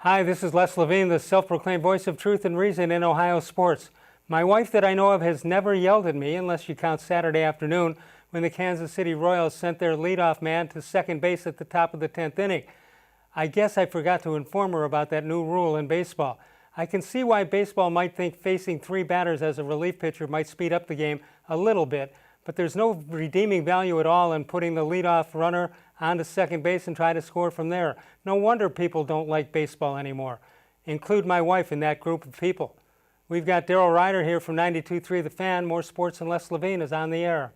Hi, this is Les Levine, the self-proclaimed voice of truth and reason in Ohio sports. My wife that I know of has never yelled at me, unless you count Saturday afternoon when the Kansas City Royals sent their leadoff man to second base at the top of the 10th inning. I guess I forgot to inform her about that new rule in baseball. I can see why baseball might think facing three batters as a relief pitcher might speed up the game a little bit, but there's no redeeming value at all in putting the leadoff runner onto second base and try to score from there. No wonder people don't like baseball anymore. Include my wife in that group of people. We've got Daryl Ruiter here from 92.3 The Fan. More Sports and Les Levine is on the air.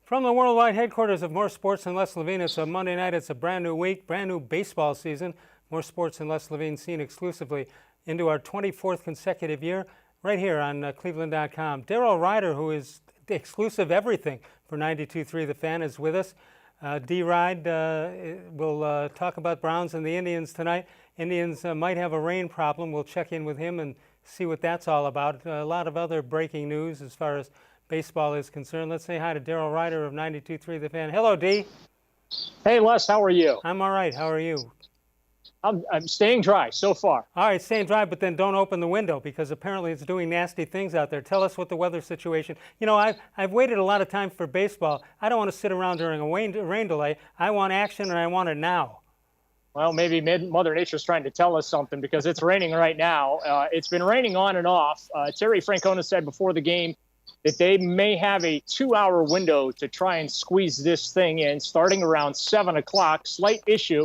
From the worldwide headquarters of More Sports and Les Levine, it's a Monday night. It's a brand new week, brand new baseball season. More Sports and Les Levine seen exclusively into our 24th consecutive year right here on cleveland.com. Daryl Ruiter, who is exclusive everything for 92.3 The Fan, is with us. D-Ride will talk about Browns and the Indians tonight. Indians might have a rain problem. We'll check in with him and see what that's all about. A lot of other breaking news as far as baseball is concerned. Let's say hi to Daryl Ruiter of 92.3 The Fan. Hello, D. Hey, Les, how are you? I'm all right. How are you? I'm staying dry so far. All right, staying dry, but then don't open the window because apparently it's doing nasty things out there. Tell us what the weather situation. You know, I've waited a lot of time for baseball. I don't want to sit around during a rain delay. I want action, and I want it now. Well, maybe Mother Nature's trying to tell us something because it's raining right now. It's been raining on and off. Terry Francona said before the game that they may have a 2-hour window to try and squeeze this thing in starting around 7 o'clock. Slight issue.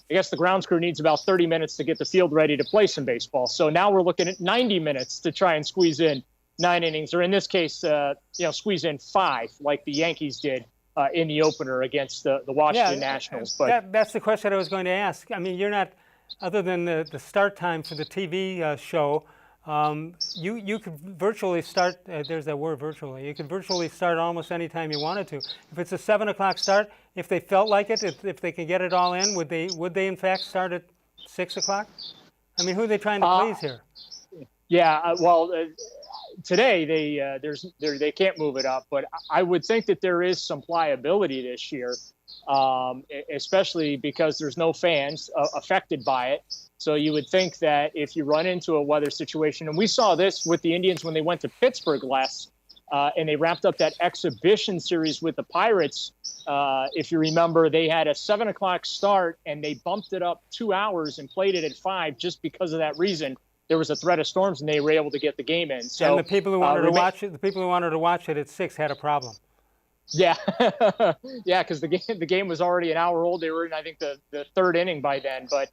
I guess the grounds crew needs about 30 minutes to get the field ready to play some baseball. So now we're looking at 90 minutes to try and squeeze in 9 innings, or in this case, squeeze in 5 like the Yankees did in the opener against the Washington Nationals. But that's the question I was going to ask. I mean, you're not, other than the start time for the TV show, you could virtually start, there's that word virtually, you could virtually start almost any time you wanted to. If it's a 7 o'clock start, if they felt like it, if they can get it all in, would they in fact start at 6 o'clock? I mean, who are they trying to please here? Yeah, today they can't move it up, but I would think that there is some pliability this year, especially because there's no fans affected by it. So you would think that if you run into a weather situation, and we saw this with the Indians when they went to Pittsburgh last, and they wrapped up that exhibition series with the Pirates. If you remember, they had a 7 o'clock start, and they bumped it up 2 hours and played it at 5 just because of that reason. There was a threat of storms, and they were able to get the game in. So, and the people who wanted to watch it, the people who wanted to watch it at 6 had a problem. Yeah, yeah, because the game was already an hour old. They were in, I think, the third inning by then, but.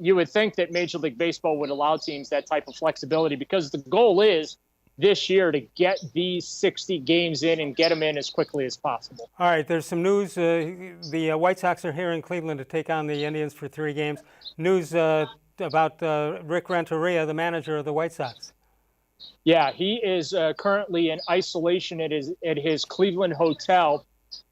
You would think that Major League Baseball would allow teams that type of flexibility because the goal is this year to get these 60 games in and get them in as quickly as possible. All right, there's some news. The White Sox are here in Cleveland to take on the Indians for 3 games. News about Rick Renteria, the manager of the White Sox. Yeah, he is currently in isolation at his Cleveland hotel.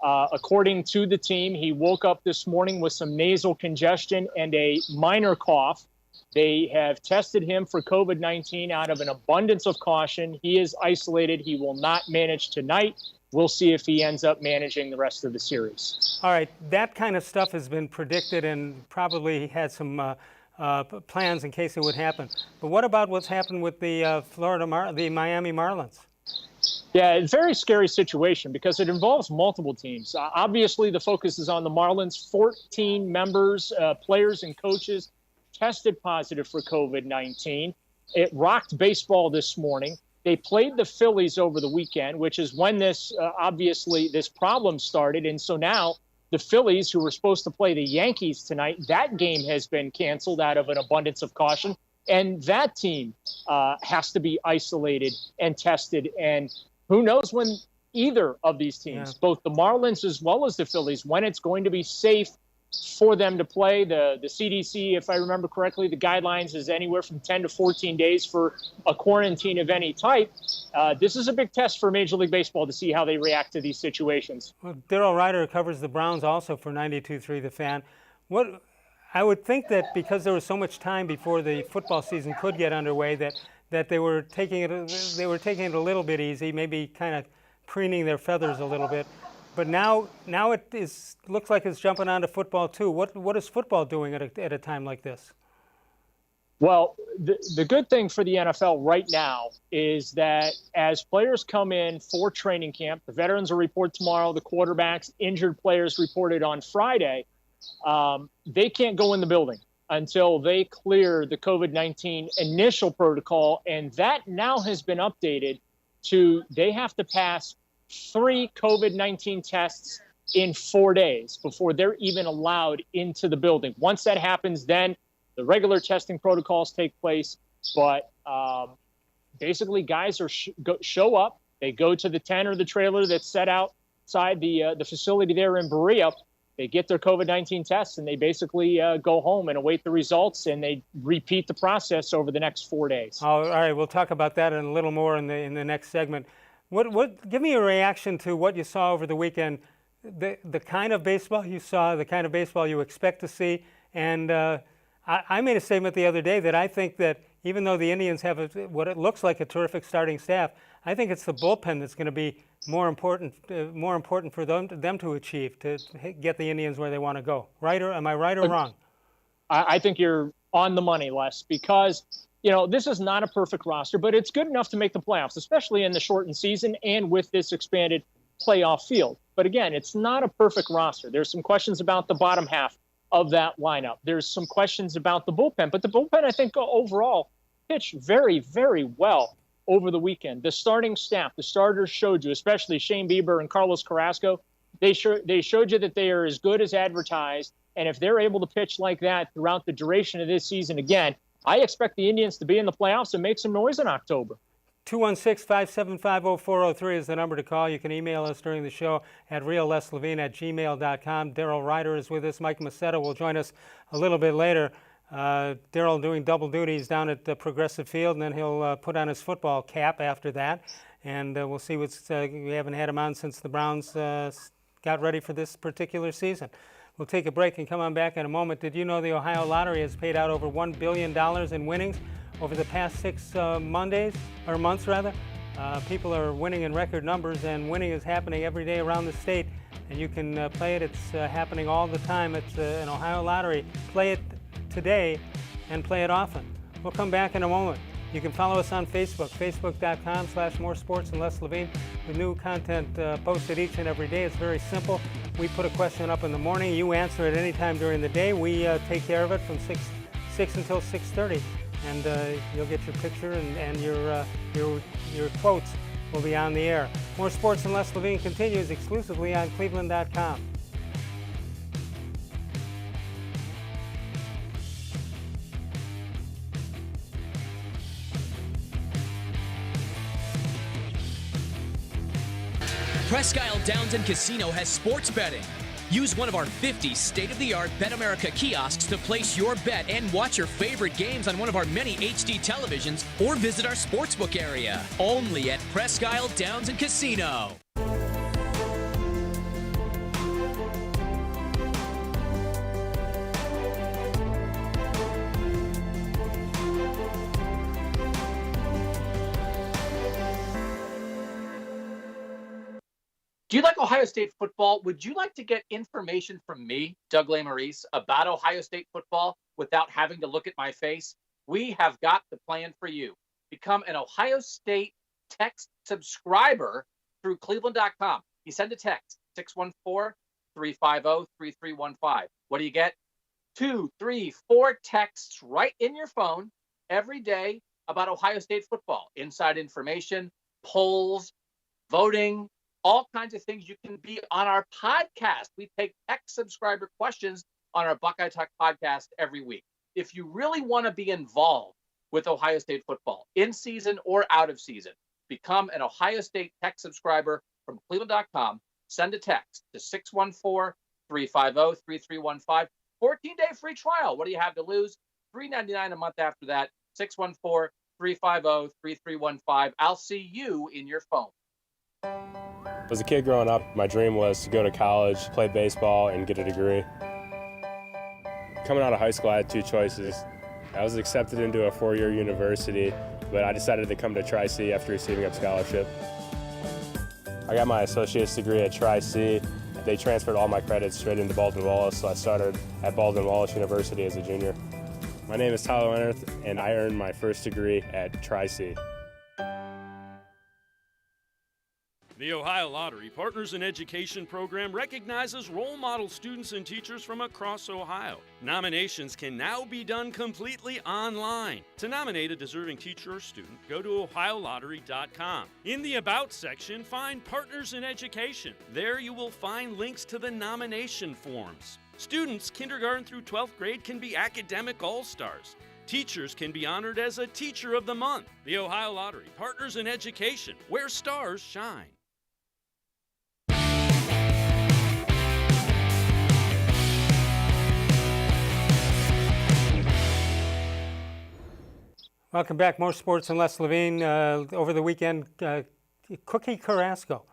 According to the team, he woke up this morning with some nasal congestion and a minor cough. They have tested him for COVID-19 out of an abundance of caution. He is isolated. He will not manage tonight. We'll see if he ends up managing the rest of the series. All right, that kind of stuff has been predicted and probably had some plans in case it would happen. But what about what's happened with the the Miami Marlins? Yeah, it's a very scary situation because it involves multiple teams. Obviously, the focus is on the Marlins. 14 members, players and coaches tested positive for COVID-19. It rocked baseball this morning. They played the Phillies over the weekend, which is when this problem started. And so now the Phillies, who were supposed to play the Yankees tonight, that game has been canceled out of an abundance of caution. And that team has to be isolated and tested. And who knows when either of these teams, both the Marlins as well as the Phillies, when it's going to be safe for them to play. The CDC, if I remember correctly, the guidelines is anywhere from 10 to 14 days for a quarantine of any type. This is a big test for Major League Baseball to see how they react to these situations. Well, Daryl Ruiter covers the Browns also for 92.3 The Fan. What I would think that because there was so much time before the football season could get underway, that they were taking it a little bit easy, maybe kind of preening their feathers a little bit. But now it looks like it's jumping onto football too. What is football doing at a time like this? Well, the good thing for the NFL right now is that as players come in for training camp, the veterans will report tomorrow, the quarterbacks, injured players reported on Friday, they can't go in the building until they clear the COVID-19 initial protocol. And that now has been updated to they have to pass 3 COVID-19 tests in 4 days before they're even allowed into the building. Once that happens, then the regular testing protocols take place. But basically, guys are show up. They go to the tent or the trailer that's set outside the facility there in Berea. They get their COVID-19 tests, and they basically go home and await the results, and they repeat the process over the next 4 days. All right, we'll talk about that in a little more in the next segment. Give me a reaction to what you saw over the weekend, the kind of baseball you saw, the kind of baseball you expect to see. And I made a statement the other day that I think that even though the Indians have what it looks like a terrific starting staff, I think it's the bullpen that's going to be more important for them to achieve to get the Indians where they want to go. Right? Or am I right or wrong? I think you're on the money, Les, because this is not a perfect roster, but it's good enough to make the playoffs, especially in the shortened season and with this expanded playoff field. But again, it's not a perfect roster. There's some questions about the bottom half of that lineup. There's some questions about the bullpen, but the bullpen, I think, overall pitched very, very well over the weekend. The starting staff, the starters showed you, especially Shane Bieber and Carlos Carrasco, they showed you that they are as good as advertised. And if they're able to pitch like that throughout the duration of this season, again, I expect the Indians to be in the playoffs and make some noise in October. 216-575-0403 is the number to call. You can email us during the show at reallesLevine@gmail.com. Daryl Ruiter is with us. Mike Massetta will join us a little bit later. Daryl doing double duties down at Progressive Field, and then he'll put on his football cap after that. And we'll see what's we haven't had him on since the Browns got ready for this particular season. We'll take a break and come on back in a moment. Did you know the Ohio Lottery has paid out over $1 billion in winnings over the past 6 months? People are winning in record numbers, and winning is happening every day around the state. And you can play it. It's happening all the time. It's an Ohio Lottery. Play it today and play it often. We'll come back in a moment. You can follow us on Facebook, facebook.com/More Sports and Les Levine, with new content posted each and every day. It's very simple. We put a question up in the morning. You answer it any time during the day. We take care of it from 6 until 6:30, and you'll get your picture and your quotes will be on the air. More Sports and Les Levine continues exclusively on cleveland.com. Presque Isle Downs and Casino has sports betting. Use one of our 50 state-of-the-art Bet America kiosks to place your bet and watch your favorite games on one of our many HD televisions, or visit our sportsbook area. Only at Presque Isle Downs and Casino. Do you like Ohio State football? Would you like to get information from me, Doug Lesmerises, about Ohio State football without having to look at my face? We have got the plan for you. Become an Ohio State text subscriber through cleveland.com. You send a text, 614-350-3315. What do you get? 2, 3, 4 texts right in your phone every day about Ohio State football. Inside information, polls, voting, all kinds of things. You can be on our podcast. We take text subscriber questions on our Buckeye Talk podcast every week. If you really want to be involved with Ohio State football, in season or out of season, become an Ohio State text subscriber from cleveland.com. Send a text to 614-350-3315. 14-day free trial. What do you have to lose? $3.99 a month after that. 614-350-3315. I'll see you in your phone. As a kid growing up, my dream was to go to college, play baseball, and get a degree. Coming out of high school, I had two choices. I was accepted into a four-year university, but I decided to come to Tri-C after receiving a scholarship. I got my associate's degree at Tri-C. They transferred all my credits straight into Baldwin-Wallace, so I started at Baldwin-Wallace University as a junior. My name is Tyler Leonard, and I earned my first degree at Tri-C. The Ohio Lottery Partners in Education program recognizes role model students and teachers from across Ohio. Nominations can now be done completely online. To nominate a deserving teacher or student, go to ohiolottery.com. In the About section, find Partners in Education. There you will find links to the nomination forms. Students kindergarten through 12th grade can be academic all-stars. Teachers can be honored as a Teacher of the Month. The Ohio Lottery Partners in Education, where stars shine. Welcome back. More sports and Les Levine. Over the weekend, Cookie Carrasco.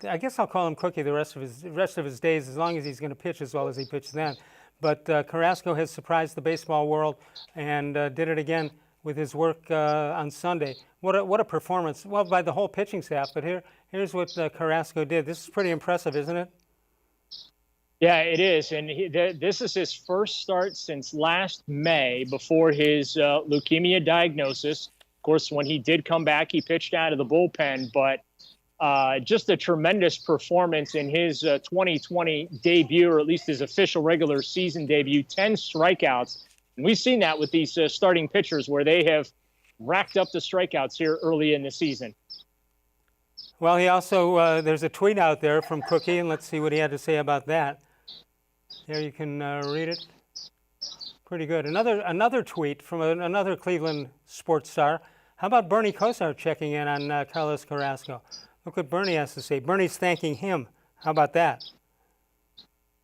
I guess I'll call him Cookie the rest of his days, as long as he's going to pitch as well as he pitched then. But Carrasco has surprised the baseball world and did it again with his work on Sunday. What a performance! Well, by the whole pitching staff. But here's what Carrasco did. This is pretty impressive, isn't it? Yeah, it is. And this is his first start since last May before his leukemia diagnosis. Of course, when he did come back, he pitched out of the bullpen, but just a tremendous performance in his 2020 debut, or at least his official regular season debut, 10 strikeouts. And we've seen that with these starting pitchers where they have racked up the strikeouts here early in the season. Well, he also, there's a tweet out there from Cookie, and let's see what he had to say about that. Here you can read it. Pretty good. Another tweet from another Cleveland sports star. How about Bernie Kosar checking in on Carlos Carrasco? Look what Bernie has to say. Bernie's thanking him. How about that?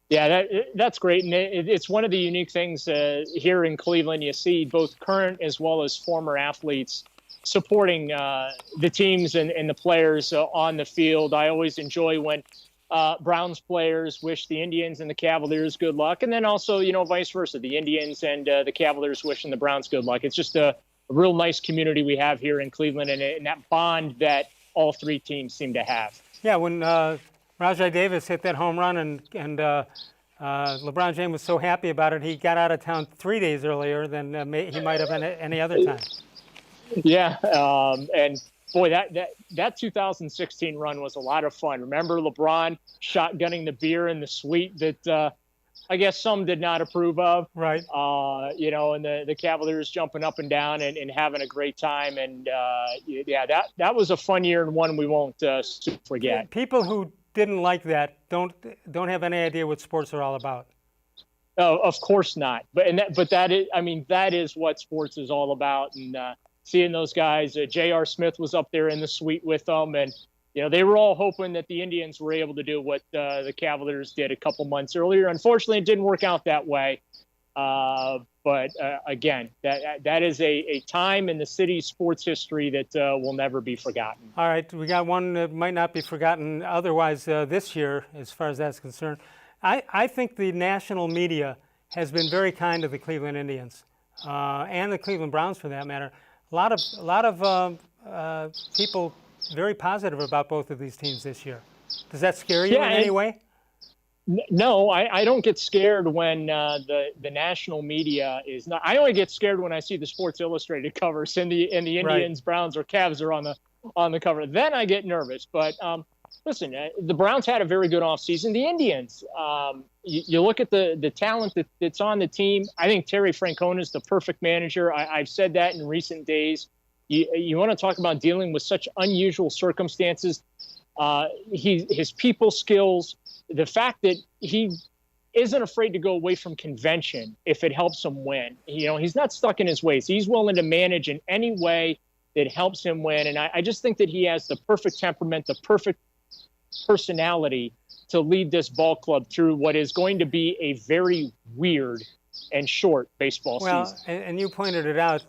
Yeah, that's great. And it's one of the unique things here in Cleveland. You see both current as well as former athletes supporting the teams and the players on the field. I always enjoy when Browns players wish the Indians and the Cavaliers good luck, and then also, vice versa, the Indians and the Cavaliers wishing the Browns good luck. It's just a real nice community we have here in Cleveland, and that bond that all three teams seem to have. Yeah, when Rajai Davis hit that home run and LeBron James was so happy about it, he got out of town 3 days earlier than he might have been any other time. Yeah, and boy, that 2016 run was a lot of fun. Remember LeBron shotgunning the beer in the suite that I guess some did not approve of. Right. And the Cavaliers jumping up and down and having a great time. And that was a fun year and one we won't forget. People who didn't like that don't have any idea what sports are all about. Oh, of course not. That is what sports is all about. And seeing those guys, J.R. Smith was up there in the suite with them, and they were all hoping that the Indians were able to do what the Cavaliers did a couple months earlier. Unfortunately, it didn't work out that way. But again, that is a time in the city's sports history that will never be forgotten. All right, we got one that might not be forgotten otherwise this year, as far as that's concerned. I think the national media has been very kind to the Cleveland Indians and the Cleveland Browns, for that matter. A lot of people very positive about both of these teams this year. Does that scare you in any way? No, I don't get scared when the national media is not. I only get scared when I see the Sports Illustrated covers and the Indians, right, Browns, or Cavs are on the cover. Then I get nervous. But listen, the Browns had a very good offseason. The Indians, you look at the talent that's on the team. I think Terry Francona is the perfect manager. I've said that in recent days. You want to talk about dealing with such unusual circumstances. His people skills, the fact that he isn't afraid to go away from convention if it helps him win. He's not stuck in his ways. He's willing to manage in any way that helps him win. And I just think that he has the perfect temperament, the perfect personality to lead this ball club through what is going to be a very weird and short baseball season. And you pointed it out.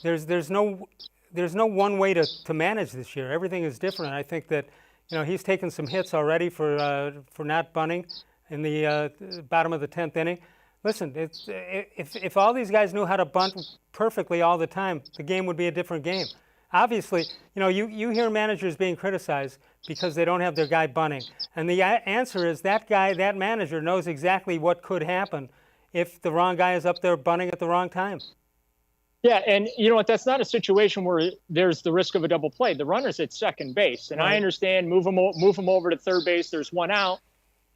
There's no one way to manage this year. Everything is different. I think that he's taken some hits already for not bunting in the bottom of the 10th inning. Listen, if all these guys knew how to bunt perfectly all the time, the game would be a different game. Obviously, you hear managers being criticized because they don't have their guy bunting. And the answer is that manager knows exactly what could happen if the wrong guy is up there bunting at the wrong time. Yeah, and you know what? That's not a situation where there's the risk of a double play. The runner's at second base, and right. I understand move him over to third base. There's one out,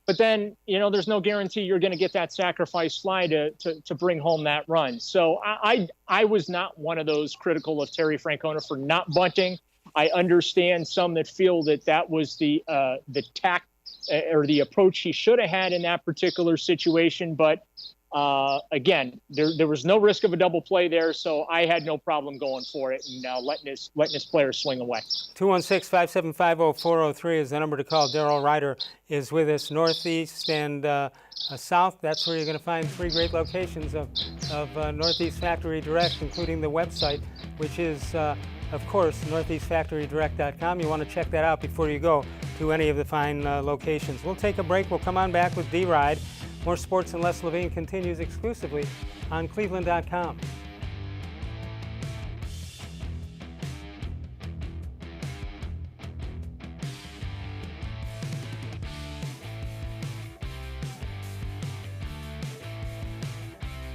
but then there's no guarantee you're going to get that sacrifice fly to bring home that run. So I was not one of those critical of Terry Francona for not bunting. I understand some that feel that was the tact or the approach he should have had in that particular situation, but. Again, there was no risk of a double play there, so I had no problem going for it and letting his players swing away. 216-575-0403 is the number to call. Daryl Ruiter is with us, northeast and south. That's where you're going to find 3 great locations of Northeast Factory Direct, including the website, which is, of course, northeastfactorydirect.com. You want to check that out before you go to any of the fine locations. We'll take a break. We'll come on back with D-Ride. More Sports and Les Levine continues exclusively on cleveland.com.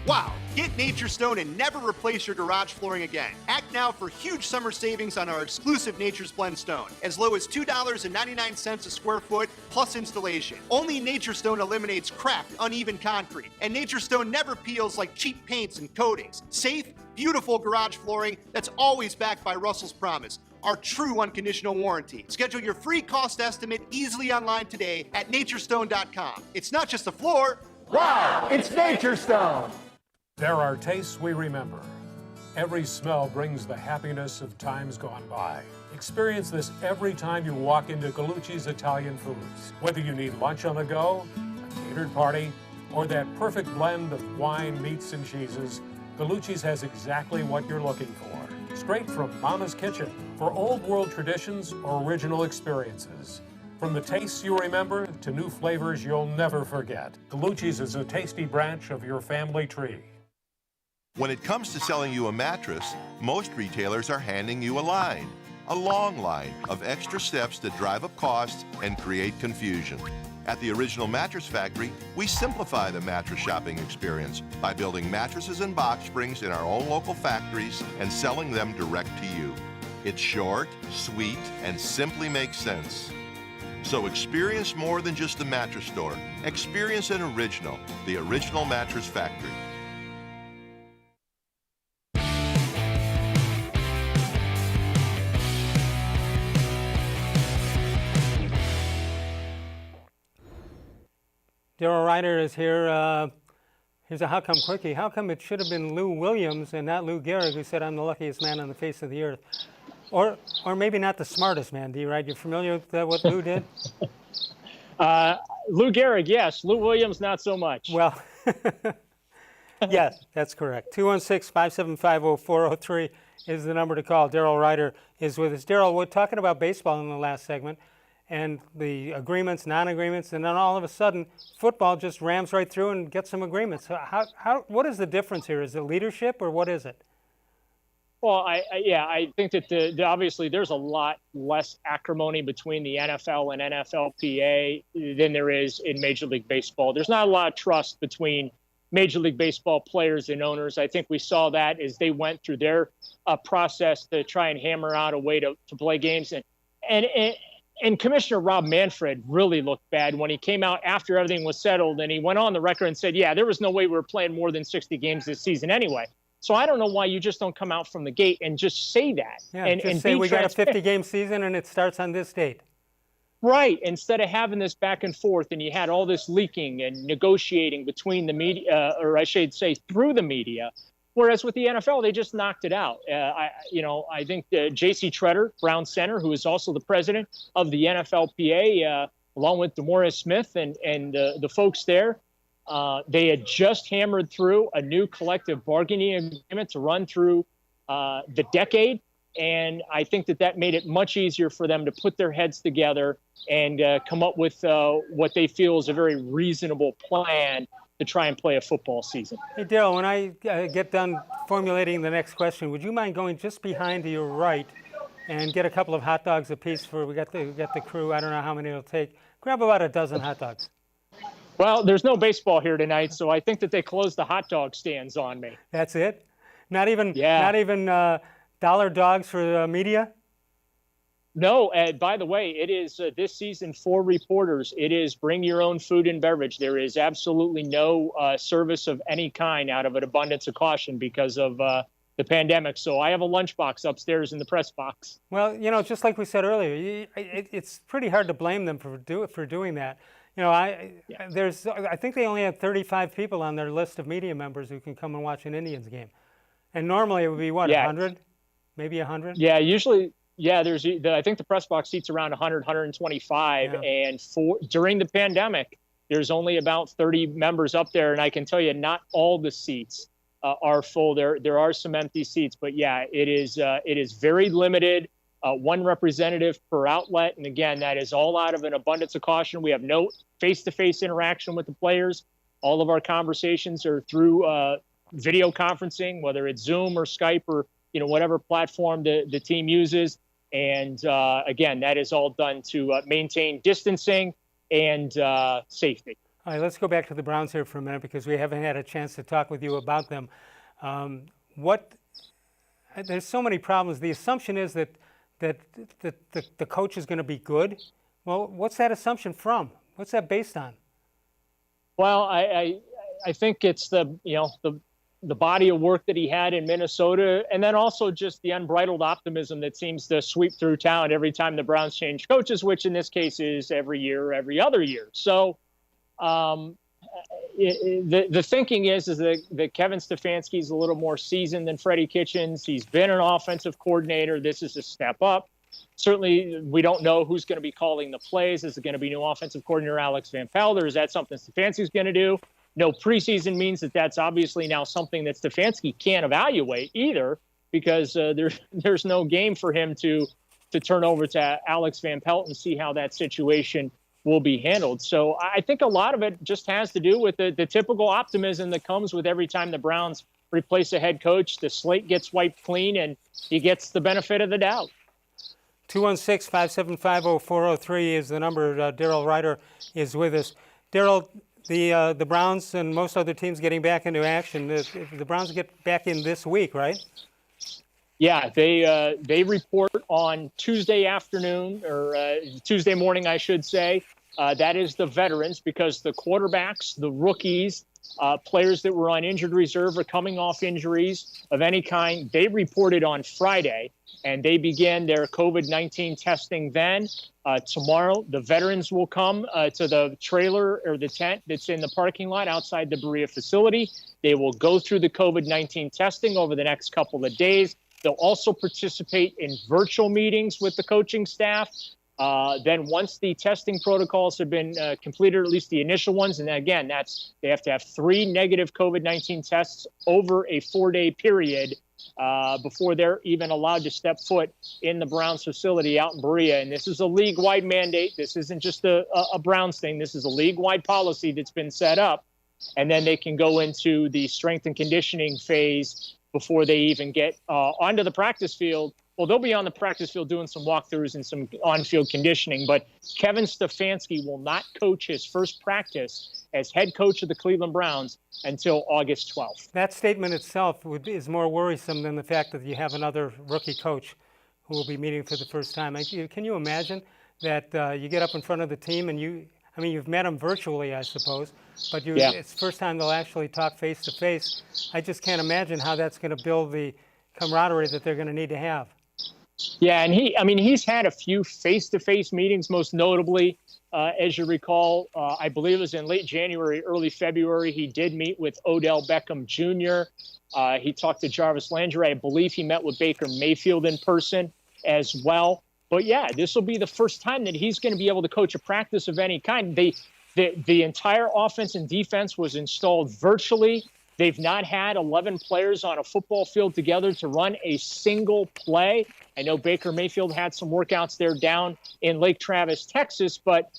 Wow! Get Nature Stone and never replace your garage flooring again. Act now for huge summer savings on our exclusive Nature's Blend Stone, as low as $2.99 a square foot plus installation. Only Nature Stone eliminates cracked, uneven concrete, and Nature Stone never peels like cheap paints and coatings. Safe, beautiful garage flooring that's always backed by Russell's Promise, our true unconditional warranty. Schedule your free cost estimate easily online today at naturestone.com. It's not just a floor. Wow, it's Nature Stone. There are tastes we remember. Every smell brings the happiness of times gone by. Experience this every time you walk into Gallucci's Italian Foods. Whether you need lunch on the go, a catered party, or that perfect blend of wine, meats, and cheeses, Gallucci's has exactly what you're looking for. Straight from Mama's kitchen for old world traditions or original experiences. From the tastes you remember to new flavors you'll never forget. Gallucci's is a tasty branch of your family tree. When it comes to selling you a mattress, most retailers are handing you a long line of extra steps that drive up costs and create confusion. At the Original Mattress Factory, we simplify the mattress shopping experience by building mattresses and box springs in our own local factories and selling them direct to you. It's short, sweet, and simply makes sense. So experience more than just a mattress store. Experience an original, the Original Mattress Factory. Daryl Ruiter is here. Here's a how come quickie. How come it should have been Lou Williams and not Lou Gehrig who said, "I'm the luckiest man on the face of the earth"? Or maybe not the smartest man, D-Ride. You familiar with what Lou did? Lou Gehrig, yes. Lou Williams, not so much. Well, yes, that's correct. 216-575-0403 is the number to call. Daryl Ruiter is with us. Daryl, we're talking about baseball in the last segment and the agreements, non-agreements, and then all of a sudden, football just rams right through and gets some agreements. So what is the difference here? Is it leadership or what is it? Well, I think that obviously there's a lot less acrimony between the NFL and NFLPA than there is in Major League Baseball. There's not a lot of trust between Major League Baseball players and owners. I think we saw that as they went through their process to try and hammer out a way to play games. And Commissioner Rob Manfred really looked bad when he came out after everything was settled, and he went on the record and said, yeah, there was no way we were playing more than 60 games this season anyway. So I don't know why you just don't come out from the gate and just say that. Yeah, and say we got a 50-game season and it starts on this date. Right. Instead of having this back and forth and you had all this leaking and negotiating between the media, or I should say through the media, whereas with the NFL, they just knocked it out. I think J.C. Tretter, Brown Center, who is also the president of the NFLPA, along with DeMaurice Smith and the folks there. They had just hammered through a new collective bargaining agreement to run through the decade. And I think that made it much easier for them to put their heads together and come up with what they feel is a very reasonable plan to try and play a football season. Hey, Daryl, when I get done formulating the next question, would you mind going just behind to your right and get a couple of hot dogs apiece we got the crew. I don't know how many it'll take. Grab about a dozen hot dogs. Well, there's no baseball here tonight, so I think that they closed the hot dog stands on me. That's it? Not even dollar dogs for the media? No, by the way, it is this season for reporters. It is bring your own food and beverage. There is absolutely no service of any kind out of an abundance of caution because of the pandemic. So I have a lunchbox upstairs in the press box. Well, just like we said earlier, it's pretty hard to blame them for doing that. I think they only had 35 people on their list of media members who can come and watch an Indians game. And normally it would be, 100? Maybe 100? Yeah, usually, I think the press box seats around 100, 125. Yeah. And during the pandemic, there's only about 30 members up there. And I can tell you, not all the seats are full. There are some empty seats. But, yeah, it is very limited. One representative per outlet. And again, that is all out of an abundance of caution. We have no face-to-face interaction with the players. All of our conversations are through video conferencing, whether it's Zoom or Skype or, whatever platform the team uses. And again, that is all done to maintain distancing and safety. All right, let's go back to the Browns here for a minute because we haven't had a chance to talk with you about them. There's so many problems. The assumption is that the coach is going to be good. Well, what's that assumption from? What's that based on? Well, I think it's the body of work that he had in Minnesota, and then also just the unbridled optimism that seems to sweep through town every time the Browns change coaches, which in this case is every year or every other year. So the thinking is that Kevin Stefanski is a little more seasoned than Freddie Kitchens. He's been an offensive coordinator. This is a step up. Certainly, we don't know who's going to be calling the plays. Is it going to be new offensive coordinator Alex Van Pelt, or is that something Stefanski's going to do? No preseason means that's obviously now something that Stefanski can't evaluate either because there's no game for him to turn over to Alex Van Pelt and see how that situation will be handled. So I think a lot of it just has to do with the typical optimism that comes with every time the Browns replace a head coach. The slate gets wiped clean and he gets the benefit of the doubt. 216-575-0403 is the number. Daryl Ruiter is with us. Daryl, the Browns and most other teams getting back into action. The Browns get back in this week, right? Yeah, they report on Tuesday afternoon or Tuesday morning, I should say. That is the veterans because the quarterbacks, the rookies, players that were on injured reserve or coming off injuries of any kind, they reported on Friday, and they began their COVID-19 testing then. Tomorrow, the veterans will come to the trailer or the tent that's in the parking lot outside the Berea facility. They will go through the COVID-19 testing over the next couple of days. They'll also participate in virtual meetings with the coaching staff. Then once the testing protocols have been completed, or at least the initial ones, and again, they have to have 3 negative COVID-19 tests over a 4-day period before they're even allowed to step foot in the Browns facility out in Berea. And this is a league-wide mandate. This isn't just a Browns thing. This is a league-wide policy that's been set up. And then they can go into the strength and conditioning phase before they even get onto the practice field. Well, they'll be on the practice field doing some walkthroughs and some on-field conditioning, but Kevin Stefanski will not coach his first practice as head coach of the Cleveland Browns until August 12th. That statement itself is more worrisome than the fact that you have another rookie coach who will be meeting for the first time. Can you imagine that you get up in front of the team and you've met them virtually, I suppose, but it's the first time they'll actually talk face-to-face. I just can't imagine how that's going to build the camaraderie that they're going to need to have. Yeah, and he's had a few face-to-face meetings, most notably, as you recall, I believe it was in late January, early February, he did meet with Odell Beckham Jr. He talked to Jarvis Landry. I believe he met with Baker Mayfield in person as well. But yeah, this will be the first time that he's going to be able to coach a practice of any kind. The entire offense and defense was installed virtually. They've not had 11 players on a football field together to run a single play. I know Baker Mayfield had some workouts there down in Lake Travis, Texas, but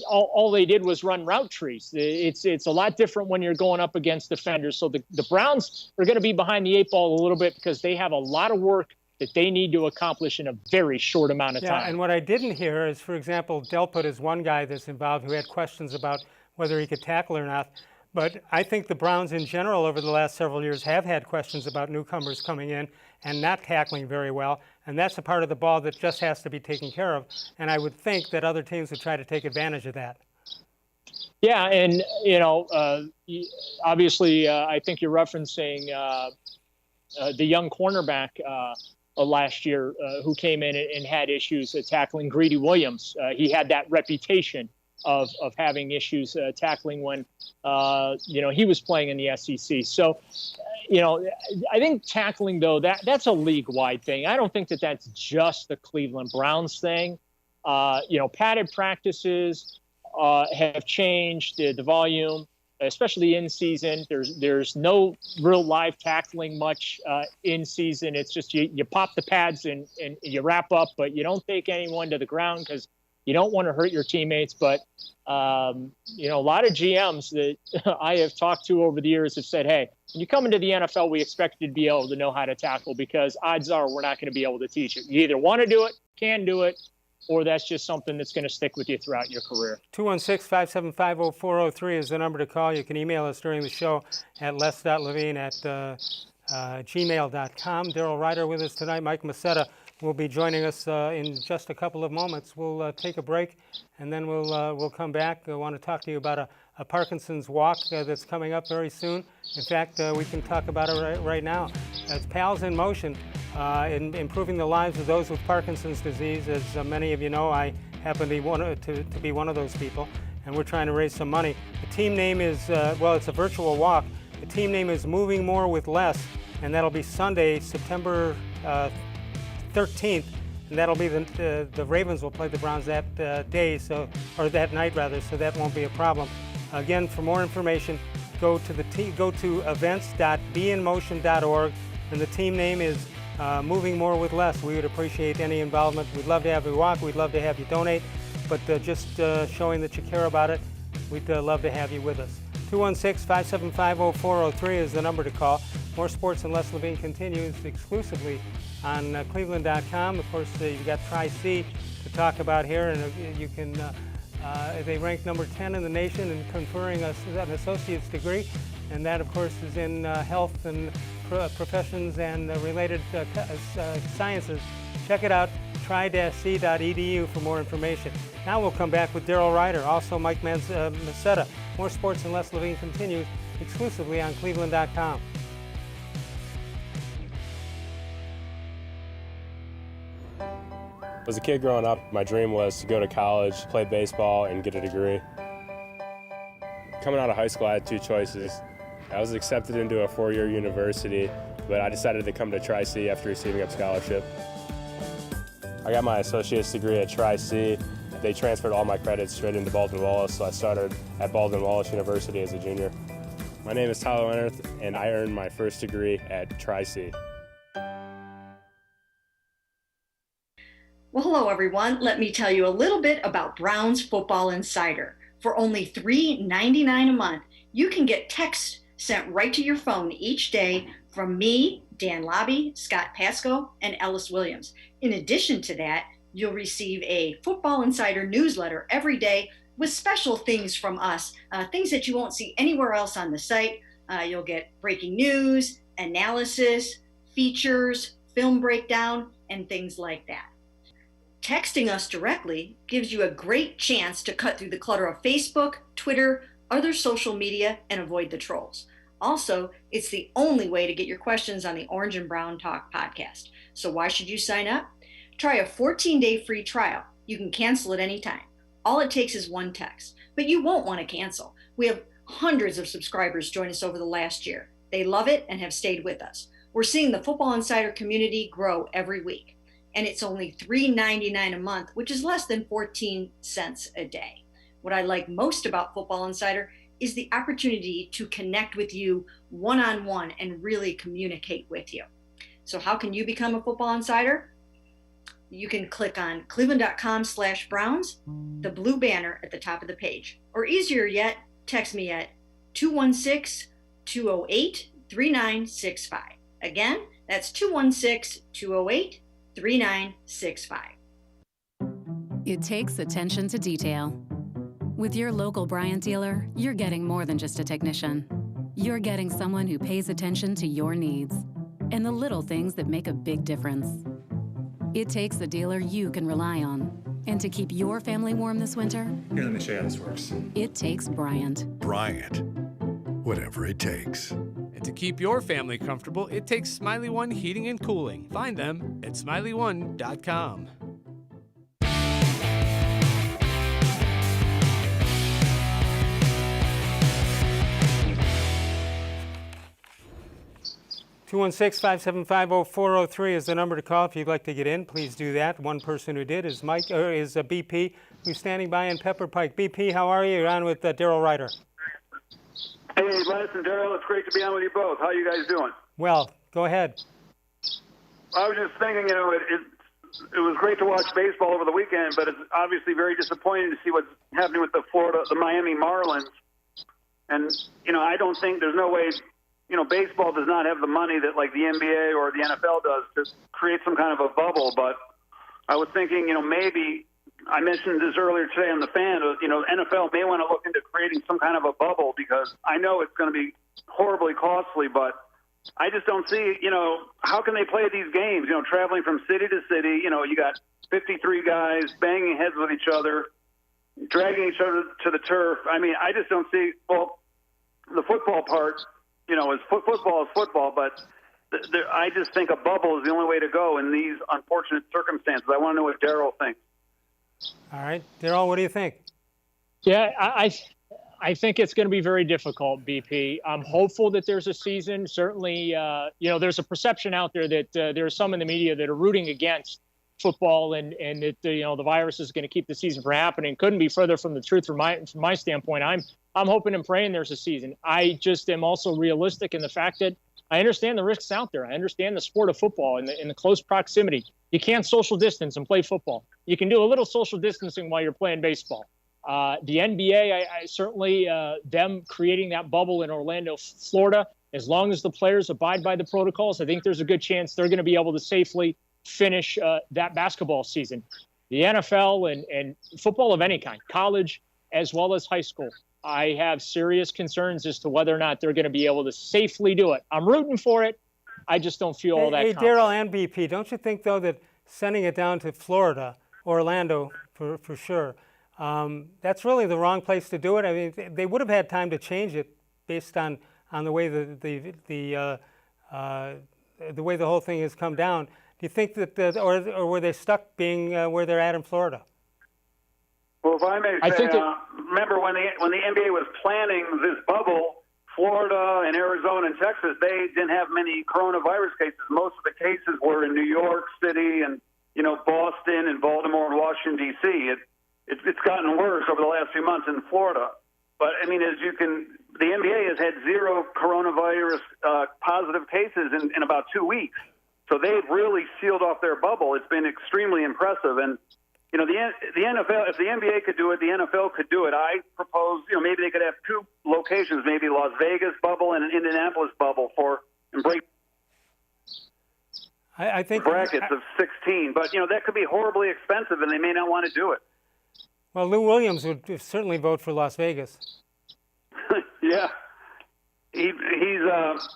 all they did was run route trees. It's a lot different when you're going up against defenders. So the Browns are going to be behind the eight ball a little bit because they have a lot of work that they need to accomplish in a very short amount of time. Yeah, and what I didn't hear is, for example, Delpit is one guy that's involved who had questions about whether he could tackle or not. But I think the Browns in general over the last several years have had questions about newcomers coming in and not tackling very well. And that's a part of the ball that just has to be taken care of. And I would think that other teams would try to take advantage of that. Yeah, and, obviously, I think you're referencing the young cornerback last year who came in and had issues tackling Greedy Williams. He had that reputation of having issues tackling when, he was playing in the SEC. So, I think tackling, though, that's a league-wide thing. I don't think that that's just the Cleveland Browns thing. Padded practices have changed the volume, especially in season. There's no real live tackling much in season. It's just you pop the pads and you wrap up, but you don't take anyone to the ground because you don't want to hurt your teammates. But, a lot of GMs that I have talked to over the years have said, hey, when you come into the NFL, we expect you to be able to know how to tackle because odds are we're not going to be able to teach it. You either want to do it, can do it, or that's just something that's going to stick with you throughout your career. 216-575-0403 is the number to call. You can email us during the show at les.levine@gmail.com. Daryl Ruiter with us tonight. Mike Macetta will be joining us in just a couple of moments. We'll take a break, and then we'll come back. I want to talk to you about a Parkinson's walk that's coming up very soon. In fact, we can talk about it right now. It's Pals in Motion, in improving the lives of those with Parkinson's disease. As many of you know, I happen to be one of those people, and we're trying to raise some money. The team name is, it's a virtual walk. The team name is Moving More with Less, and that'll be Sunday, September 13th, and that'll be the Ravens will play the Browns that day, or that night rather, so that won't be a problem. Again, for more information, go to events.beinmotion.org, and the team name is Moving More with Less. We would appreciate any involvement. We'd love to have you walk. We'd love to have you donate, but just showing that you care about it, we'd love to have you with us. 216-575-0403 is the number to call. More Sports and Les Levine continues exclusively on cleveland.com. Of course, you've got Tri-C to talk about here, and you can. They rank number 10 in the nation in conferring an associate's degree, and that, of course, is in health and professions and related sciences. Check it out, tri-c.edu for more information. Now we'll come back with Daryl Ruiter, also Mike Macetta. More Sports and Les Levine continues exclusively on cleveland.com. As a kid growing up, my dream was to go to college, play baseball, and get a degree. Coming out of high school, I had two choices. I was accepted into a four-year university, but I decided to come to Tri-C after receiving a scholarship. I got my associate's degree at Tri-C. They transferred all my credits straight into Baldwin-Wallace, so I started at Baldwin-Wallace University as a junior. My name is Tyler Leonard, and I earned my first degree at Tri-C. Well, hello, everyone. Let me tell you a little bit about Browns Football Insider. For only $3.99 a month, you can get text sent right to your phone each day from me, Dan Lobby, Scott Pasco, and Ellis Williams. In addition to that, you'll receive a Football Insider newsletter every day with special things from us, things that you won't see anywhere else on the site. You'll get breaking news, analysis, features, film breakdown, and things like that. Texting us directly gives you a great chance to cut through the clutter of Facebook, Twitter, other social media, and avoid the trolls. Also, it's the only way to get your questions on the Orange and Brown Talk podcast. So why should you sign up? Try a 14-day free trial. You can cancel at any time. All it takes is one text, but you won't want to cancel. We have hundreds of subscribers join us over the last year. They love it and have stayed with us. We're seeing the Football Insider community grow every week. and it's only $3.99 a month, which is less than 14 cents a day. What I like most about Football Insider is the opportunity to connect with you one-on-one and really communicate with you. So how can you become a Football Insider? You can click on cleveland.com/Browns, the blue banner at the top of the page. Or easier yet, text me at 216-208-3965. Again, that's 216-208-3965. It takes attention to detail. With your local Bryant dealer, you're getting more than just a technician. You're getting someone who pays attention to your needs and the little things that make a big difference. It takes a dealer you can rely on. And to keep your family warm this winter, here, let me show you how this works. It takes Bryant. Bryant, whatever it takes. And to keep your family comfortable, it takes Smiley One Heating and Cooling. Find them at smiley1.com. Two 216-575-0403 is the number to call if you'd like to get in. Please do that. One person who did is BP, who's standing by in Pepper Pike. BP, how are you? You're on with Daryl Ruiter. Hey, Les and Daryl, it's great to be on with you both. How are you guys doing? Well, go ahead. I was just thinking, it was great to watch baseball over the weekend, but it's obviously very disappointing to see what's happening with the Miami Marlins. And, I don't think there's no way, baseball does not have the money that like the NBA or the NFL does to create some kind of a bubble. But I was thinking, maybe I mentioned this earlier today on the fan, NFL may want to look into creating some kind of a bubble because I know it's going to be horribly costly, but I just don't see, how can they play these games, traveling from city to city, you got 53 guys banging heads with each other, dragging each other to the turf. I mean, I just don't see, the football part, football is football, but I just think a bubble is the only way to go in these unfortunate circumstances. I want to know what Daryl thinks. All right. Daryl, what do you think? Yeah, I think it's going to be very difficult, BP. I'm hopeful that there's a season. Certainly, there's a perception out there that there are some in the media that are rooting against football and that, the virus is going to keep the season from happening. Couldn't be further from the truth from my standpoint. I'm hoping and praying there's a season. I just am also realistic in the fact that I understand the risks out there. I understand the sport of football and the close proximity. You can't social distance and play football. You can do a little social distancing while you're playing baseball. The NBA, I certainly, them creating that bubble in Orlando, Florida, as long as the players abide by the protocols, I think there's a good chance they're going to be able to safely finish that basketball season. The NFL and football of any kind, college as well as high school, I have serious concerns as to whether or not they're going to be able to safely do it. I'm rooting for it. I just don't feel all that confident. Hey, Daryl and BP, don't you think, though, that sending it down to Florida, Orlando for sure, that's really the wrong place to do it? I mean, they would have had time to change it based on the way the way the whole thing has come down. Do you think that, or were they stuck being where they're at in Florida? Well, if I may say, remember when the NBA was planning this bubble, Florida and Arizona and Texas, they didn't have many coronavirus cases. Most of the cases were in New York City and Boston and Baltimore and Washington D.C. It's gotten worse over the last few months in Florida. But I mean, the NBA has had 0 coronavirus positive cases in about 2 weeks. So they've really sealed off their bubble. It's been extremely impressive. And the NFL, if the NBA could do it, the NFL could do it. I propose, maybe they could have 2 locations, maybe Las Vegas bubble and an Indianapolis bubble and break I think brackets of 16. But, that could be horribly expensive, and they may not want to do it. Well, Lou Williams would certainly vote for Las Vegas. Yeah. He loves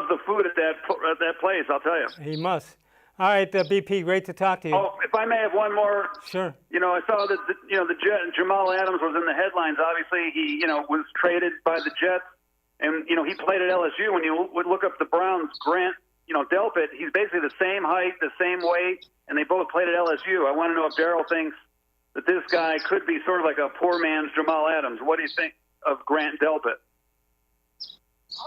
the food at that place, I'll tell you. He must. All right, BP, great to talk to you. Oh, if I may have one more. Sure. I saw that the Jet, Jamal Adams was in the headlines. Obviously, he was traded by the Jets, and he played at LSU. When you would look up the Browns, Grant, Delpit, he's basically the same height, the same weight, and they both played at LSU. I want to know if Daryl thinks that this guy could be sort of like a poor man's Jamal Adams. What do you think of Grant Delpit?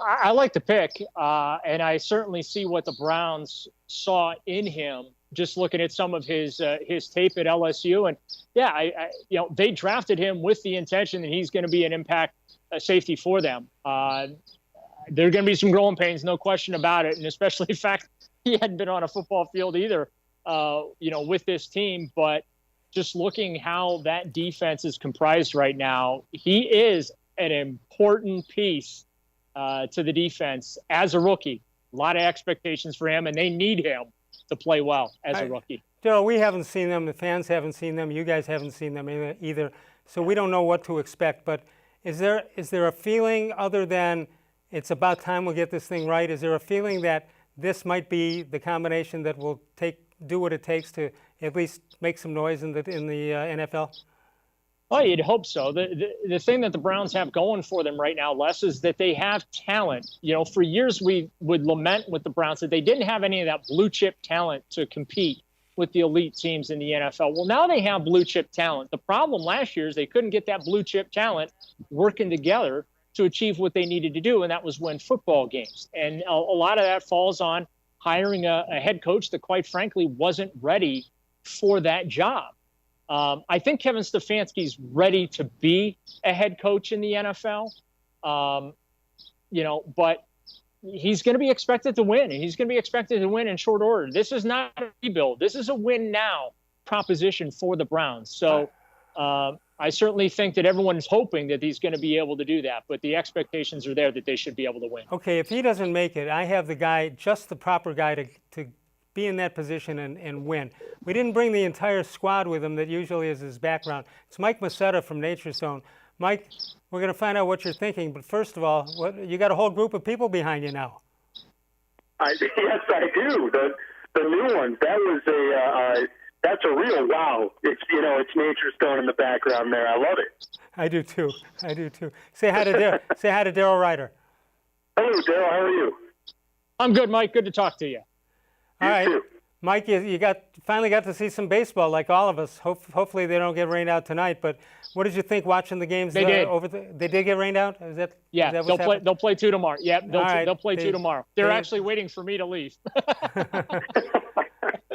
I like the pick, and I certainly see what the Browns saw in him just looking at some of his tape at LSU. And yeah, they drafted him with the intention that he's going to be an impact safety for them. There are going to be some growing pains, no question about it. And especially the fact he hadn't been on a football field either, with this team. But just looking how that defense is comprised right now, he is an important piece to the defense as a rookie. A lot of expectations for him, and they need him to play well as a rookie. Daryl, we haven't seen them. The fans haven't seen them. You guys haven't seen them either. So we don't know what to expect. But is there a feeling other than it's about time we'll get this thing right? Is there a feeling that this might be the combination that will do what it takes to at least make some noise in the NFL? Oh, you'd hope so. The thing that the Browns have going for them right now, Les, is that they have talent. For years we would lament with the Browns that they didn't have any of that blue chip talent to compete with the elite teams in the NFL. Well, now they have blue chip talent. The problem last year is they couldn't get that blue chip talent working together to achieve what they needed to do, and that was win football games. And a lot of that falls on hiring a head coach that, quite frankly, wasn't ready for that job. I think Kevin Stefanski's ready to be a head coach in the NFL, but he's going to be expected to win, and he's going to be expected to win in short order. This is not a rebuild. This is a win now proposition for the Browns. So I certainly think that everyone's hoping that he's going to be able to do that, but the expectations are there that they should be able to win. Okay, if he doesn't make it, I have the guy, just the proper guy to be in that position and win. We didn't bring the entire squad with him that usually is his background. It's Mike Masetta from Nature's Zone. Mike, we're going to find out what you're thinking, but first of all, you got a whole group of people behind you now. Yes, I do. The new ones. That's a real wow. It's Nature's Zone in the background there. I love it. I do too. Say hi to Daryl. Say hi to Daryl Ruiter. Hello, Daryl. How are you? I'm good, Mike. Good to talk to you. All right, Mike, you finally got to see some baseball, like all of us. Hopefully they don't get rained out tonight. But what did you think watching the games? They did. They did get rained out. They'll play 2 tomorrow. Yeah, they'll play 2 tomorrow. They're actually waiting for me to leave.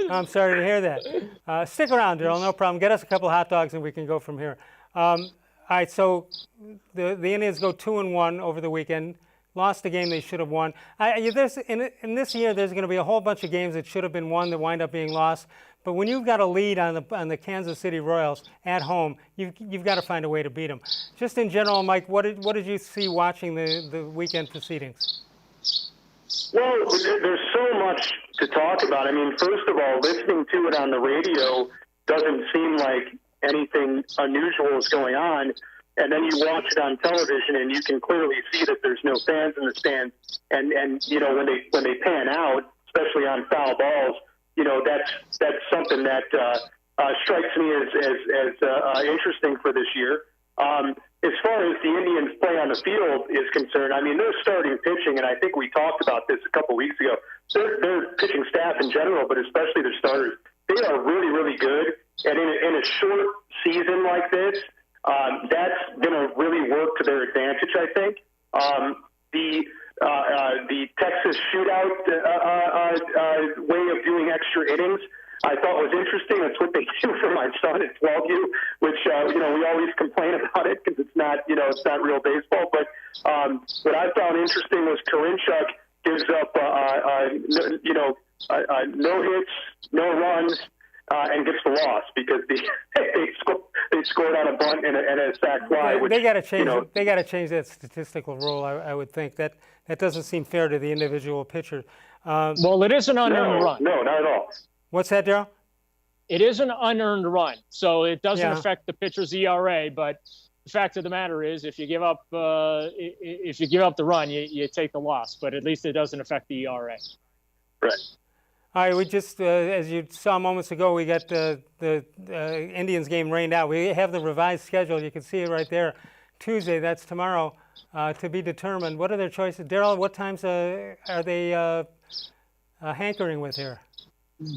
I'm sorry to hear that. Stick around, Daryl. No problem. Get us a couple hot dogs and we can go from here. All right. So the Indians go 2-1 over the weekend. Lost a game they should have won. In this year, there's going to be a whole bunch of games that should have been won that wind up being lost. But when you've got a lead on the Kansas City Royals at home, you've got to find a way to beat them. Just in general, Mike, what did you see watching the weekend proceedings? Well, there's so much to talk about. I mean, first of all, listening to it on the radio doesn't seem like anything unusual is going on. And then you watch it on television, and you can clearly see that there's no fans in the stands. And when they pan out, especially on foul balls, that's something that strikes me as interesting for this year. As far as the Indians' play on the field is concerned, I mean, they're starting pitching, and I think we talked about this a couple weeks ago. Their pitching staff in general, but especially their starters, they are really, really good. And in a short season like this, that's going to really work to their advantage, I think. The Texas shootout way of doing extra innings, I thought was interesting. That's what they do for my son at 12U, which we always complain about it because it's not real baseball. But what I found interesting was Karinchuk gives up no hits, no runs. And gets the loss because they scored on a bunt and a sac fly. Which, they got to change. They got to change that statistical rule. I would think that doesn't seem fair to the individual pitcher. Well, it is an unearned run. No, not at all. What's that, Daryl? It is an unearned run, so it doesn't affect the pitcher's ERA. But the fact of the matter is, if you give up the run, you take the loss. But at least it doesn't affect the ERA. Right. All right, we just, as you saw moments ago, we got the Indians game rained out. We have the revised schedule. You can see it right there. Tuesday, that's tomorrow, to be determined. What are their choices? Daryl, what times are they hankering with here?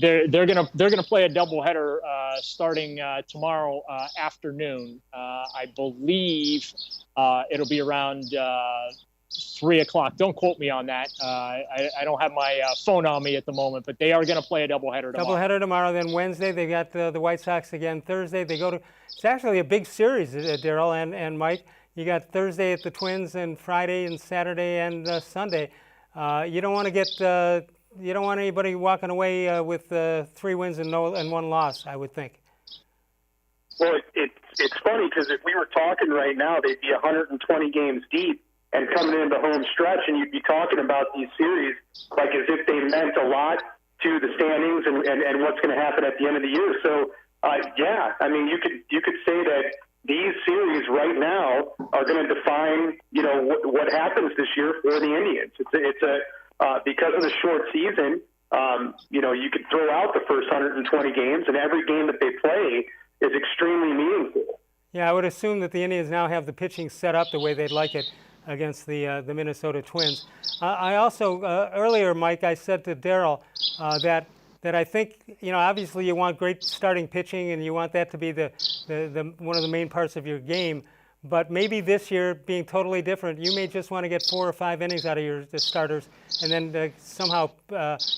They're gonna play a doubleheader starting tomorrow afternoon. I believe it'll be around 3 o'clock. Don't quote me on that. I don't have my phone on me at the moment, but they are going to play a doubleheader tomorrow. Doubleheader tomorrow, then Wednesday they got the White Sox again. Thursday they go to. It's actually a big series, Daryl and Mike. You got Thursday at the Twins, and Friday and Saturday and Sunday. You don't want to get. You don't want anybody walking away with 3 wins and 1 loss, I would think. Well, it's funny because if we were talking right now, they'd be 120 games deep and coming into the home stretch, and you'd be talking about these series like as if they meant a lot to the standings and what's going to happen at the end of the year. So, yeah, I mean, you could say that these series right now are going to define, what happens this year for the Indians. It's because of the short season, you could throw out the first 120 games, and every game that they play is extremely meaningful. Yeah, I would assume that the Indians now have the pitching set up the way they'd like it against the Minnesota Twins. I also, earlier, Mike, I said to Daryl that I think, obviously you want great starting pitching and you want that to be the one of the main parts of your game. But maybe this year, being totally different, you may just want to get 4 or 5 innings out of the starters and then somehow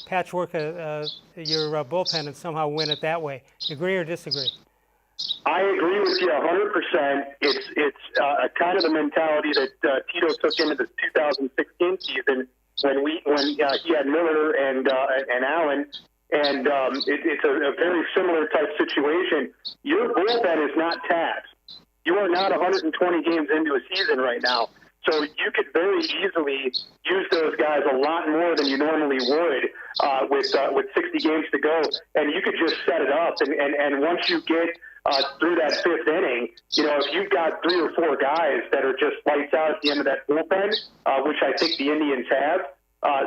patchwork your bullpen and somehow win it that way. Agree or disagree? I agree with you 100%. It's kind of the mentality that Tito took into the 2016 season when he had Miller and Allen, and it's a very similar type situation. Your bullpen is not taxed. You are not 120 games into a season right now. So you could very easily use those guys a lot more than you normally would with 60 games to go. And you could just set it up. And once you get through that 5th inning, if you've got 3 or 4 guys that are just lights out at the end of that bullpen, which I think the Indians have,